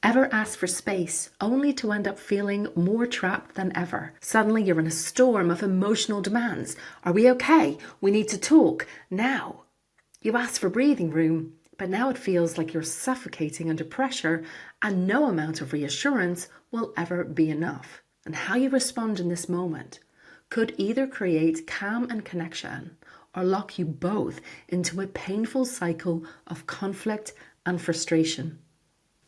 Ever ask for space only to end up feeling more trapped than ever? Suddenly you're in a storm of emotional demands. Are we okay? We need to talk now. You ask for breathing room, but now it feels like you're suffocating under pressure and no amount of reassurance will ever be enough. And how you respond in this moment could either create calm and connection or lock you both into a painful cycle of conflict and frustration.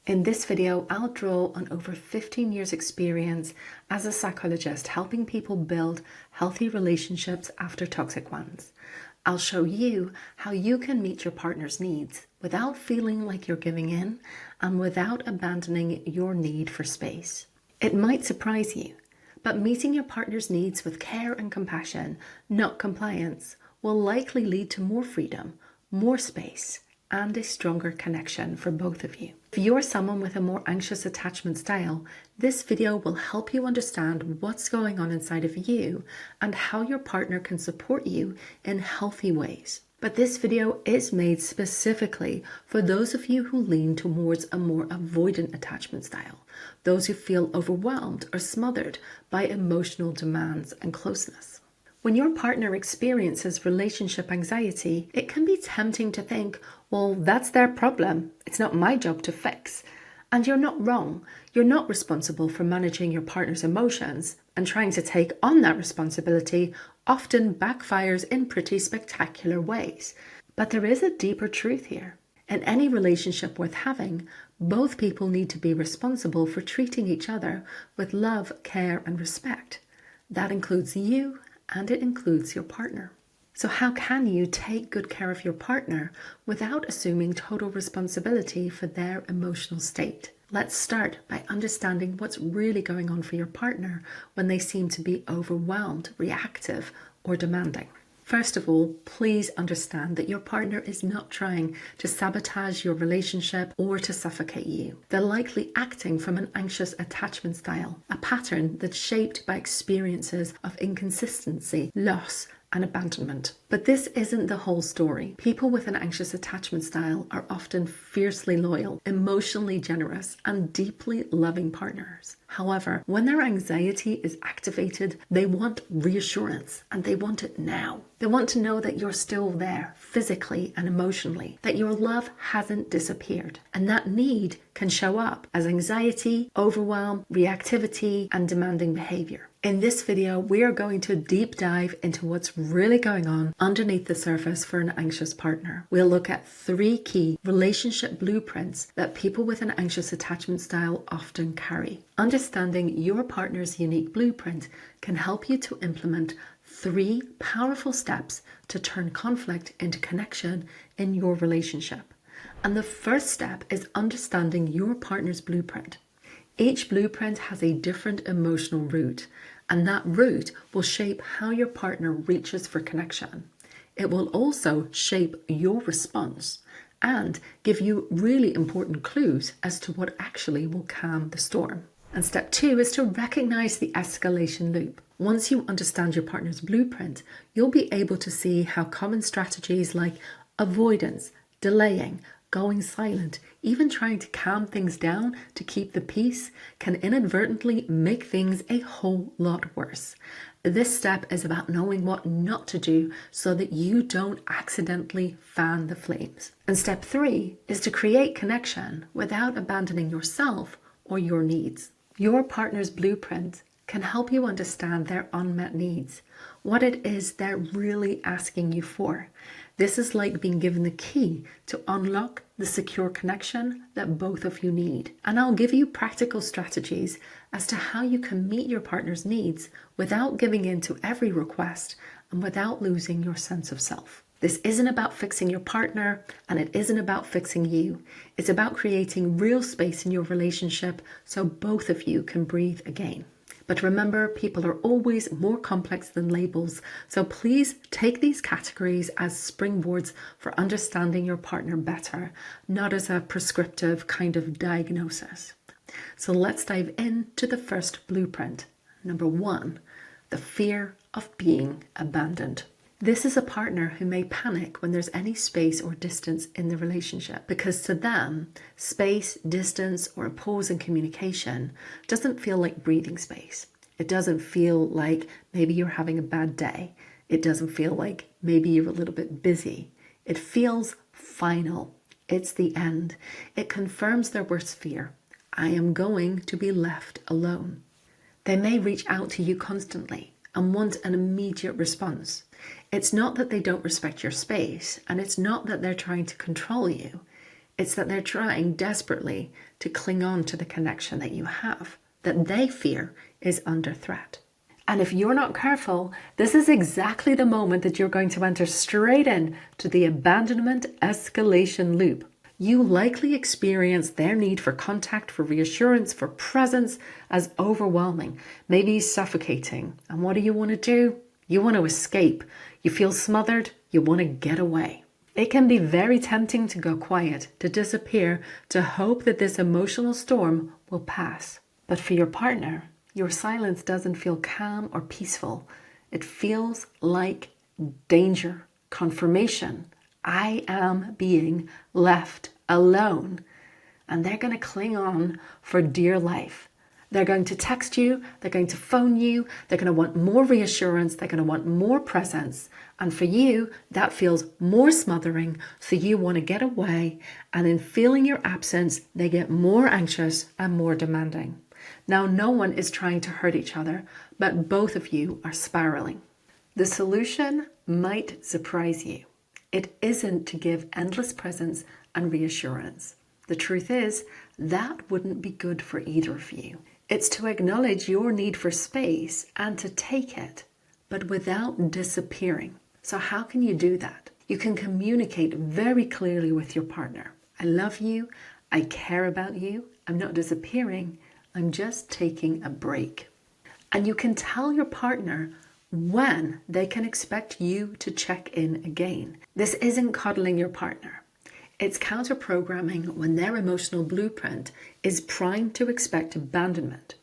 In this video, I'll draw on over 15 years experience as a psychologist helping people build healthy relationships after toxic ones. I'll show you how you can meet your partner's needs without feeling like you're giving in and without abandoning your need for space. It might surprise you, but meeting your partner's needs with care and compassion, not compliance, will likely lead to more freedom, more space, and a stronger connection for both of you. If you're someone with a more anxious attachment style, this video will help you understand what's going on inside of you and how your partner can support you in healthy ways. But this video is made specifically for those of you who lean towards a more avoidant attachment style, those who feel overwhelmed or smothered by emotional demands and closeness. When your partner experiences relationship anxiety, it can be tempting to think, well, that's their problem. It's not my job to fix. And you're not wrong. You're not responsible for managing your partner's emotions, and trying to take on that responsibility often backfires in pretty spectacular ways. But there is a deeper truth here. In any relationship worth having, both people need to be responsible for treating each other with love, care, and respect. That includes you, and it includes your partner. So how can you take good care of your partner without assuming total responsibility for their emotional state? Let's start by understanding what's really going on for your partner when they seem to be overwhelmed, reactive, or demanding. First of all, please understand that your partner is not trying to sabotage your relationship or to suffocate you. They're likely acting from an anxious attachment style, a pattern that's shaped by experiences of inconsistency, loss, and abandonment. But this isn't the whole story. People with an anxious attachment style are often fiercely loyal, emotionally generous, and deeply loving partners. However, when their anxiety is activated, they want reassurance, and they want it now. They want to know that you're still there, physically and emotionally, that your love hasn't disappeared. And that need can show up as anxiety, overwhelm, reactivity, and demanding behavior. In this video, we are going to deep dive into what's really going on underneath the surface for an anxious partner. We'll look at 3 key relationship blueprints that people with an anxious attachment style often carry. Understanding your partner's unique blueprint can help you to implement 3 powerful steps to turn conflict into connection in your relationship. And the first step is understanding your partner's blueprint. Each blueprint has a different emotional route, and that route will shape how your partner reaches for connection. It will also shape your response and give you really important clues as to what actually will calm the storm. And step 2 is to recognize the escalation loop. Once you understand your partner's blueprint, you'll be able to see how common strategies like avoidance, delaying, going silent, even trying to calm things down to keep the peace, can inadvertently make things a whole lot worse. This step is about knowing what not to do so that you don't accidentally fan the flames. And step 3 is to create connection without abandoning yourself or your needs. Your partner's blueprint can help you understand their unmet needs, what it is they're really asking you for. This is like being given the key to unlock the secure connection that both of you need. And I'll give you practical strategies as to how you can meet your partner's needs without giving in to every request and without losing your sense of self. This isn't about fixing your partner, and it isn't about fixing you. It's about creating real space in your relationship so both of you can breathe again. But remember, people are always more complex than labels, so please take these categories as springboards for understanding your partner better, not as a prescriptive kind of diagnosis. So let's dive into the first blueprint. Number 1, the fear of being abandoned. This is a partner who may panic when there's any space or distance in the relationship, because to them, space, distance, or a pause in communication doesn't feel like breathing space. It doesn't feel like maybe you're having a bad day. It doesn't feel like maybe you're a little bit busy. It feels final. It's the end. It confirms their worst fear. I am going to be left alone. They may reach out to you constantly and want an immediate response. It's not that they don't respect your space, and it's not that they're trying to control you. It's that they're trying desperately to cling on to the connection that you have, that they fear is under threat. And if you're not careful, this is exactly the moment that you're going to enter straight in to the abandonment escalation loop. You likely experience their need for contact, for reassurance, for presence as overwhelming, maybe suffocating. And what do you want to do? You want to escape. You feel smothered. You want to get away. It can be very tempting to go quiet, to disappear, to hope that this emotional storm will pass. But for your partner, your silence doesn't feel calm or peaceful. It feels like danger, confirmation. I am being left alone. And they're going to cling on for dear life. They're going to text you, they're going to phone you, they're going to want more reassurance, they're going to want more presence. And for you, that feels more smothering, so you want to get away. And in feeling your absence, they get more anxious and more demanding. Now, no one is trying to hurt each other, but both of you are spiraling. The solution might surprise you. It isn't to give endless presence and reassurance. The truth is, that wouldn't be good for either of you. It's to acknowledge your need for space and to take it, but without disappearing. So how can you do that? You can communicate very clearly with your partner. I love you. I care about you. I'm not disappearing. I'm just taking a break. And you can tell your partner when they can expect you to check in again. This isn't coddling your partner. It's counter-programming when their emotional blueprint is primed to expect abandonment.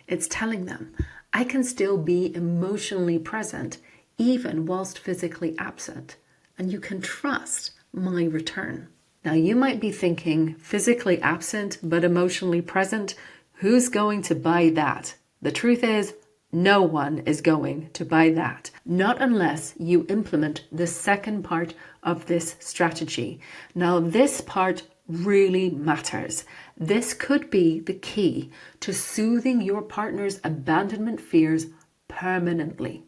It's telling them, I can still be emotionally present even whilst physically absent, and you can trust my return. Now you might be thinking, physically absent but emotionally present, who's going to buy that? The truth is, no one is going to buy that. Not unless you implement the second part of this strategy. Now, this part really matters. This could be the key to soothing your partner's abandonment fears permanently.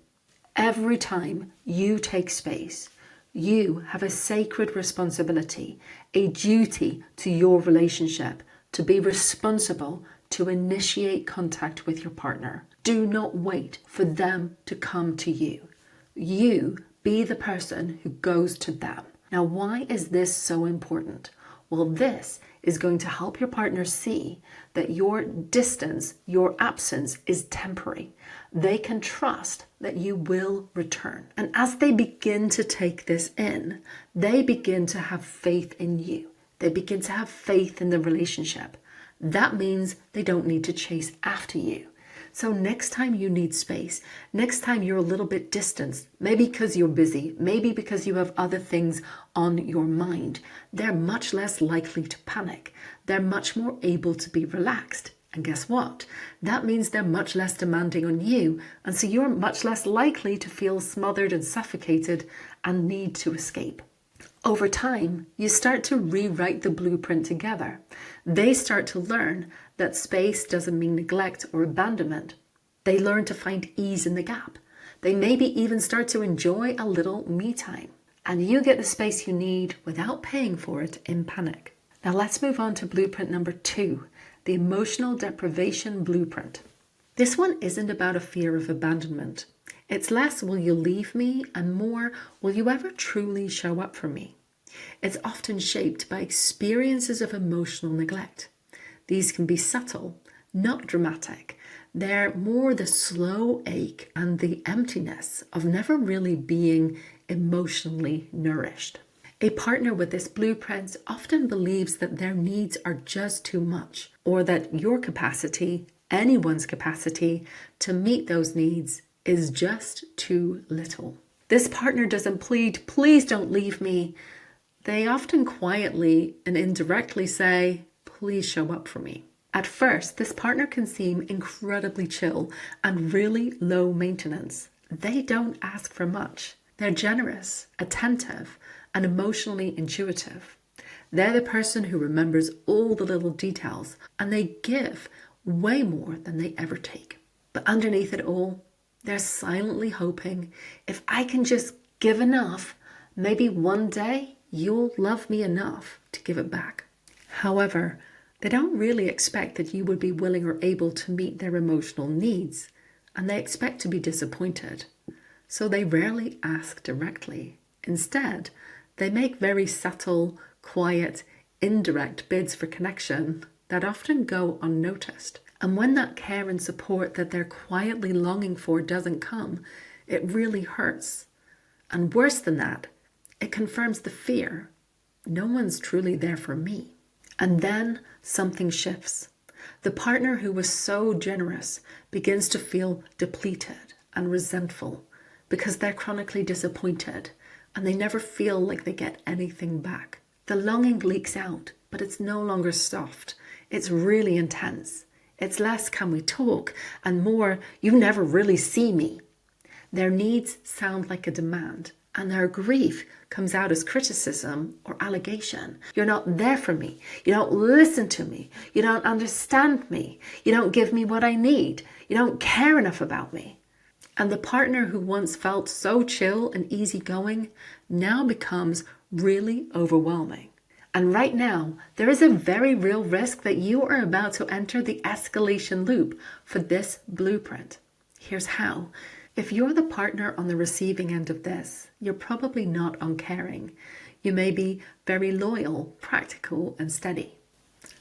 Every time you take space, you have a sacred responsibility, a duty to your relationship to be responsible to initiate contact with your partner. Do not wait for them to come to you. You be the person who goes to them. Now, why is this so important? Well, this is going to help your partner see that your distance, your absence is temporary. They can trust that you will return. And as they begin to take this in, they begin to have faith in you. They begin to have faith in the relationship. That means they don't need to chase after you. So next time you need space, next time you're a little bit distanced, maybe because you're busy, maybe because you have other things on your mind, they're much less likely to panic. They're much more able to be relaxed. And guess what? That means they're much less demanding on you. And so you're much less likely to feel smothered and suffocated and need to escape. Over time, you start to rewrite the blueprint together. They start to learn that space doesn't mean neglect or abandonment. They learn to find ease in the gap. They maybe even start to enjoy a little me time. And you get the space you need without paying for it in panic. Now let's move on to blueprint number 2, the emotional deprivation blueprint. This one isn't about a fear of abandonment. It's less, will you leave me? And more, will you ever truly show up for me? It's often shaped by experiences of emotional neglect. These can be subtle, not dramatic. They're more the slow ache and the emptiness of never really being emotionally nourished. A partner with this blueprint often believes that their needs are just too much, or that your capacity, anyone's capacity, to meet those needs is just too little. This partner doesn't plead, please don't leave me. They often quietly and indirectly say, please show up for me. At first, this partner can seem incredibly chill and really low maintenance. They don't ask for much. They're generous, attentive, and emotionally intuitive. They're the person who remembers all the little details, and they give way more than they ever take. But underneath it all, they're silently hoping, if I can just give enough, maybe one day you'll love me enough to give it back. However, they don't really expect that you would be willing or able to meet their emotional needs, and they expect to be disappointed. So they rarely ask directly. Instead, they make very subtle, quiet, indirect bids for connection that often go unnoticed. And when that care and support that they're quietly longing for doesn't come, it really hurts. And worse than that, it confirms the fear. No one's truly there for me. And then something shifts. The partner who was so generous begins to feel depleted and resentful because they're chronically disappointed and they never feel like they get anything back. The longing leaks out, but it's no longer soft. It's really intense. It's less, can we talk, and more, you never really see me. Their needs sound like a demand, and their grief comes out as criticism or allegation. You're not there for me. You don't listen to me. You don't understand me. You don't give me what I need. You don't care enough about me. And the partner who once felt so chill and easygoing now becomes really overwhelming. And right now, there is a very real risk that you are about to enter the escalation loop for this blueprint. Here's how. If you're the partner on the receiving end of this, you're probably not uncaring. You may be very loyal, practical, and steady.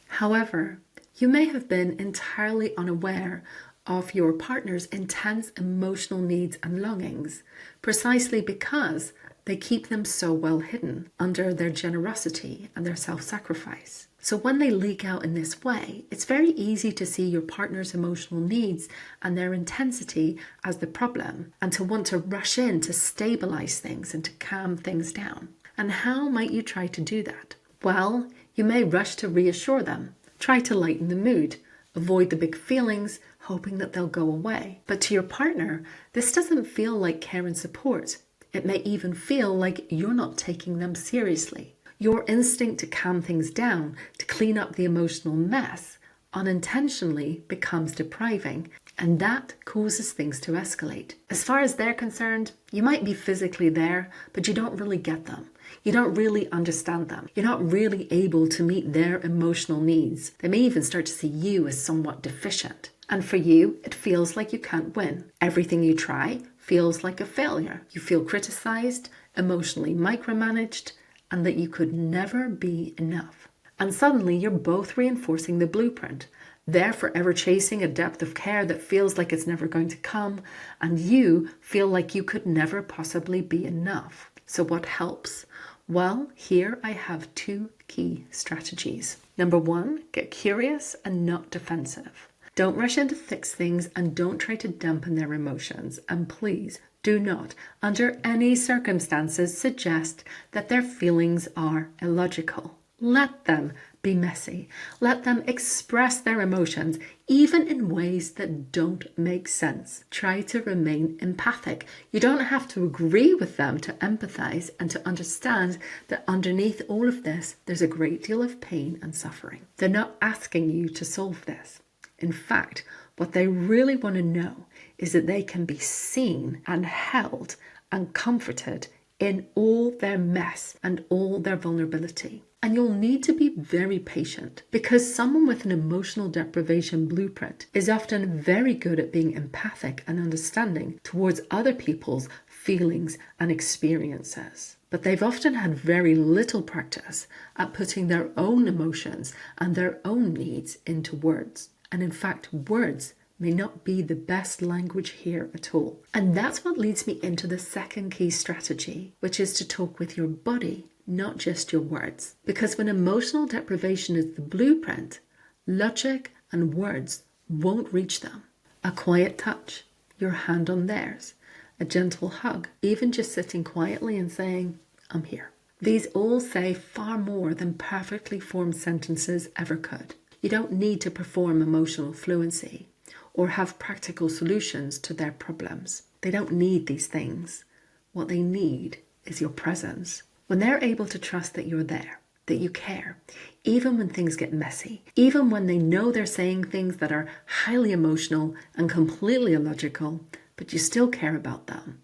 However, you may have been entirely unaware of your partner's intense emotional needs and longings, precisely because they keep them so well hidden under their generosity and their self-sacrifice. So when they leak out in this way, it's very easy to see your partner's emotional needs and their intensity as the problem and to want to rush in to stabilize things and to calm things down. And how might you try to do that? Well, you may rush to reassure them, try to lighten the mood, avoid the big feelings, hoping that they'll go away. But to your partner, this doesn't feel like care and support. It may even feel like you're not taking them seriously. Your instinct to calm things down, to clean up the emotional mess, unintentionally becomes depriving, and that causes things to escalate. As far as they're concerned, you might be physically there, but you don't really get them. You don't really understand them. You're not really able to meet their emotional needs. They may even start to see you as somewhat deficient. And for you, it feels like you can't win. Everything you try feels like a failure. You feel criticized, emotionally micromanaged, and that you could never be enough. And suddenly you're both reinforcing the blueprint. They're forever chasing a depth of care that feels like it's never going to come, and you feel like you could never possibly be enough. So what helps? Well, here I have 2 key strategies. Number 1, get curious and not defensive. Don't rush in to fix things and don't try to dampen their emotions. And please do not, under any circumstances, suggest that their feelings are illogical. Let them be messy. Let them express their emotions, even in ways that don't make sense. Try to remain empathic. You don't have to agree with them to empathize and to understand that underneath all of this, there's a great deal of pain and suffering. They're not asking you to solve this. In fact, what they really want to know is that they can be seen and held and comforted in all their mess and all their vulnerability. And you'll need to be very patient because someone with an emotional deprivation blueprint is often very good at being empathic and understanding towards other people's feelings and experiences. But they've often had very little practice at putting their own emotions and their own needs into words. And in fact, words may not be the best language here at all. And that's what leads me into the second key strategy, which is to talk with your body, not just your words. Because when emotional deprivation is the blueprint, logic and words won't reach them. A quiet touch, your hand on theirs, a gentle hug, even just sitting quietly and saying, I'm here. These all say far more than perfectly formed sentences ever could. You don't need to perform emotional fluency or have practical solutions to their problems. They don't need these things. What they need is your presence. When they're able to trust that you're there, that you care, even when things get messy, even when they know they're saying things that are highly emotional and completely illogical, but you still care about them,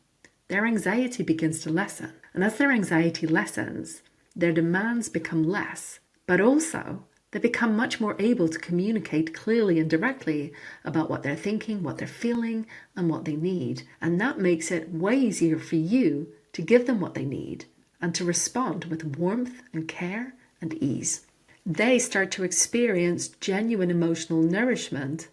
their anxiety begins to lessen. And as their anxiety lessens, their demands become less, but also they become much more able to communicate clearly and directly about what they're thinking, what they're feeling, and what they need. And that makes it way easier for you to give them what they need and to respond with warmth and care and ease. They start to experience genuine emotional nourishment,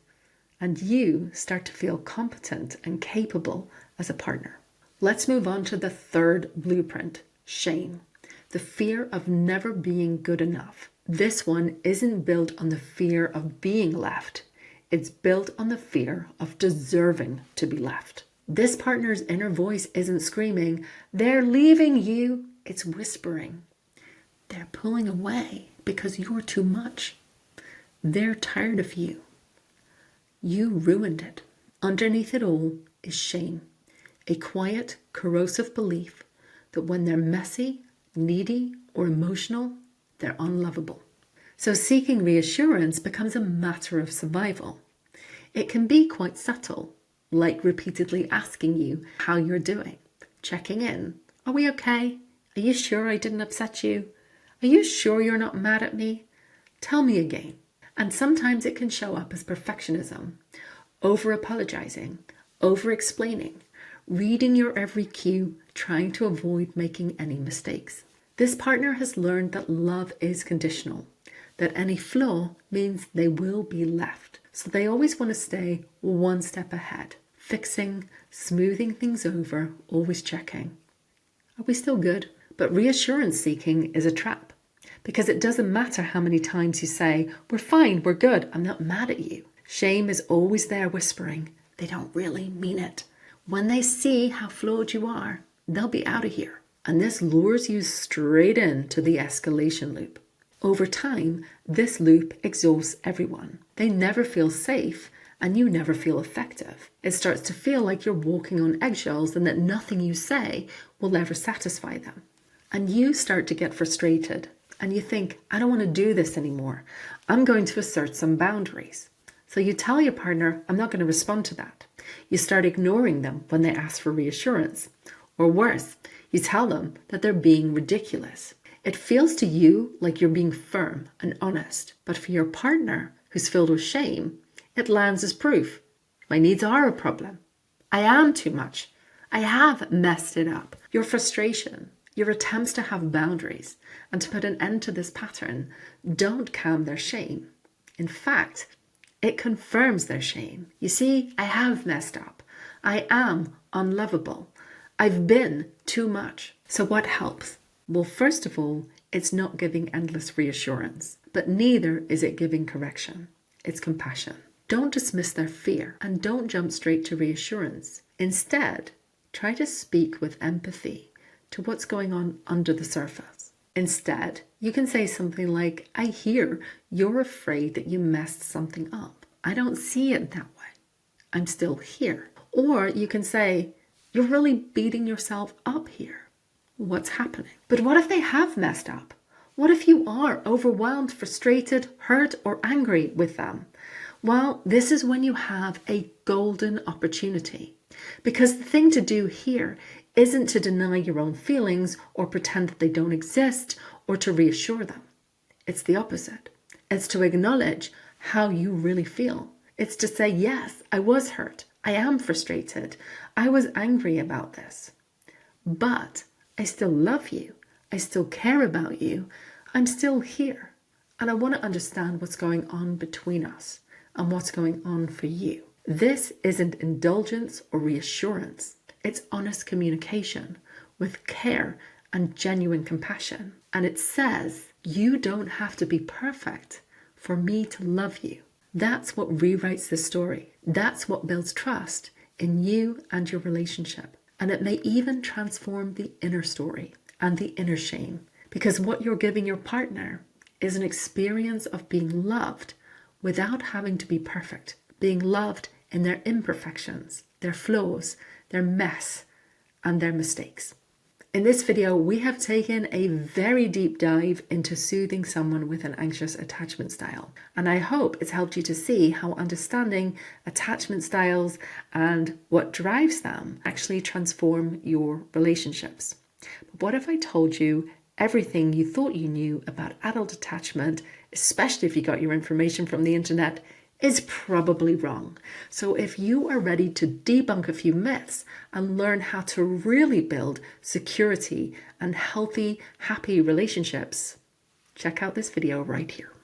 and you start to feel competent and capable as a partner. Let's move on to the third blueprint, shame, the fear of never being good enough. This one isn't built on the fear of being left. It's built on the fear of deserving to be left. This partner's inner voice isn't screaming, they're leaving you. It's whispering, they're pulling away because you're too much. They're tired of you. You ruined it. Underneath it all is shame. A quiet, corrosive belief that when they're messy, needy, or emotional, they're unlovable. So seeking reassurance becomes a matter of survival. It can be quite subtle, like repeatedly asking you how you're doing, checking in. Are we okay? Are you sure I didn't upset you? Are you sure you're not mad at me? Tell me again. And sometimes it can show up as perfectionism, over-apologizing, over-explaining, reading your every cue, trying to avoid making any mistakes. This partner has learned that love is conditional, that any flaw means they will be left. So they always want to stay one step ahead, fixing, smoothing things over, always checking. Are we still good? But reassurance seeking is a trap, because it doesn't matter how many times you say, we're fine, we're good, I'm not mad at you. Shame is always there whispering, they don't really mean it. When they see how flawed you are, they'll be out of here. And this lures you straight into the escalation loop. Over time, this loop exhausts everyone. They never feel safe, and you never feel effective. It starts to feel like you're walking on eggshells and that nothing you say will ever satisfy them. And you start to get frustrated, and you think, I don't want to do this anymore. I'm going to assert some boundaries. So you tell your partner, I'm not going to respond to that. You start ignoring them when they ask for reassurance. Or worse, you tell them that they're being ridiculous. It feels to you like you're being firm and honest, but for your partner, who's filled with shame, it lands as proof. My needs are a problem. I am too much. I have messed it up. Your frustration, your attempts to have boundaries and to put an end to this pattern don't calm their shame. In fact, it confirms their shame. You see, I have messed up. I am unlovable. I've been too much. So what helps? Well, first of all, it's not giving endless reassurance, but neither is it giving correction. It's compassion. Don't dismiss their fear and don't jump straight to reassurance. Instead, try to speak with empathy to what's going on under the surface. Instead, you can say something like, I hear you're afraid that you messed something up. I don't see it that way. I'm still here. Or you can say, you're really beating yourself up here. What's happening? But what if they have messed up? What if you are overwhelmed, frustrated, hurt, or angry with them? Well, this is when you have a golden opportunity. Because the thing to do here isn't to deny your own feelings or pretend that they don't exist or to reassure them. It's the opposite. It's to acknowledge how you really feel. It's to say, yes, I was hurt. I am frustrated. I was angry about this. But I still love you. I still care about you. I'm still here. And I want to understand what's going on between us and what's going on for you. This isn't indulgence or reassurance. It's honest communication with care and genuine compassion. And it says, you don't have to be perfect for me to love you. That's what rewrites the story. That's what builds trust in you and your relationship. And it may even transform the inner story and the inner shame, because what you're giving your partner is an experience of being loved without having to be perfect, being loved in their imperfections, their flaws, their mess, and their mistakes. In this video, we have taken a very deep dive into soothing someone with an anxious attachment style. And I hope it's helped you to see how understanding attachment styles and what drives them actually transform your relationships. But what if I told you everything you thought you knew about adult attachment, especially if you got your information from the internet, is probably wrong? So if you are ready to debunk a few myths and learn how to really build security and healthy, happy relationships, check out this video right here.